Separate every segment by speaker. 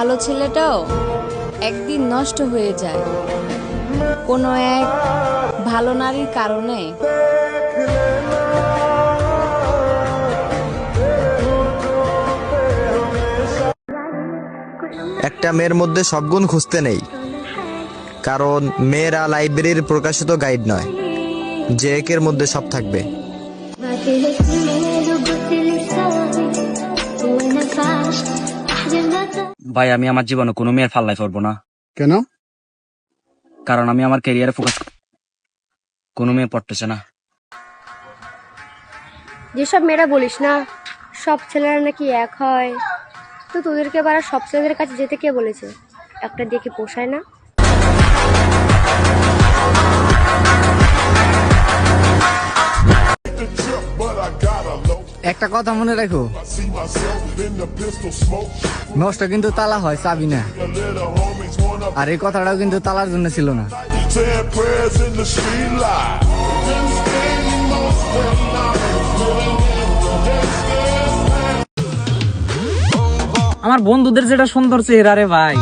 Speaker 1: ভালো ছেলেটাও একদিন নষ্ট হয়ে যায় কোনো এক ভালো নারীর কারণে।
Speaker 2: একটা মেয়ের মধ্যে সব গুণ খুঁজতে নেই, কারণ মেয়েরা লাইব্রেরির প্রকাশিত গাইড নয় যে একের মধ্যে সব থাকবে।
Speaker 3: ভাই আমি আমার জীবনে কোনো মেয়ের ফাল্লাই পড়বো না।
Speaker 4: কেন?
Speaker 3: কারণ আমি আমার ক্যারিয়ারে ফোকাস, কোনো মেয়ে পড়তেছে না।
Speaker 5: যেসব মেয়েরা বলিস না সব ছেলেরা নাকি এক হয়, তো তোদেরকে এবার সব ছেলেদের কাছে যেতে কে বলেছে? একটা দেখে পোষায় না?
Speaker 4: একটা কথা মনে রাখো, নষ্ট কিন্তু তালা হয়, চাবি না। আর এই কথাটাও কিন্তু তালার জন্য ছিল না।
Speaker 6: আমার বন্ধুদের যেটা সুন্দর চেহারা রে ভাই,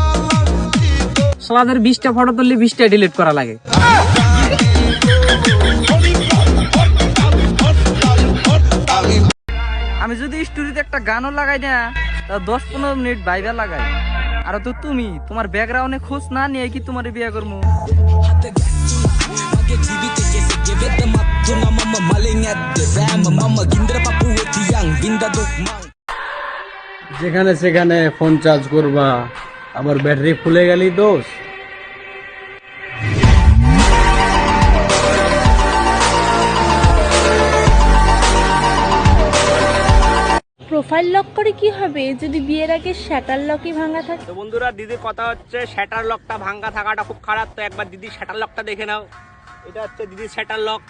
Speaker 6: সালাদের 20টা ফটো তুললে 20টা ডিলিট করা লাগে। আমি যদি স্টোরিতে একটা গানও লাগাই না, 10-15 মিনিট ভাইবা লাগাই। আর তো তুমি তোমার ব্যাকগ্রাউন্ডে খোঁজ না নিয়ে কি তোমার বিয়ে করবো?
Speaker 7: যেখানে সেখানে ফোন চার্জ করবা, আবার ব্যাটারি ফুলে গেলি দোষ।
Speaker 8: প্রোফাইল লক করে কি হবে যদি বিয়ের আগে শ্যাটার লকই ভাঙা থাকে?
Speaker 6: তো বন্ধুরা, দিদির কথা হচ্ছে শ্যাটার লকটা ভাঙা থাকাটা খুব খারাপ। তো একবার দিদির শ্যাটার লকটা দেখে নাও। এটা হচ্ছে দিদির শ্যাটার লক।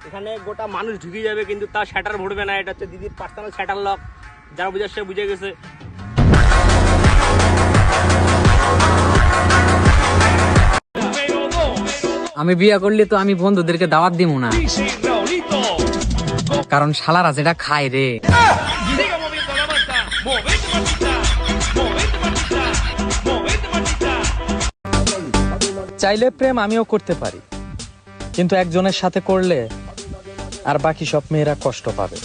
Speaker 6: এখানে গোটা মানুষ ঢুকে যাবে কিন্তু তার শ্যাটার ভরবে না। এটা হচ্ছে দিদির পার্সোনাল শ্যাটার লক। যারা বুঝে সে বুঝে গেছে। আমি বিয়ে করলে তো আমি বন্ধুদেরকে দাওয়াত দিব না, কারণ শালারা যেটা খায় রে। চাইলে প্রেম আমিও করতে পারি, কিন্তু একজনের সাথে করলে আর বাকি সব মেয়েরা কষ্ট পাবে।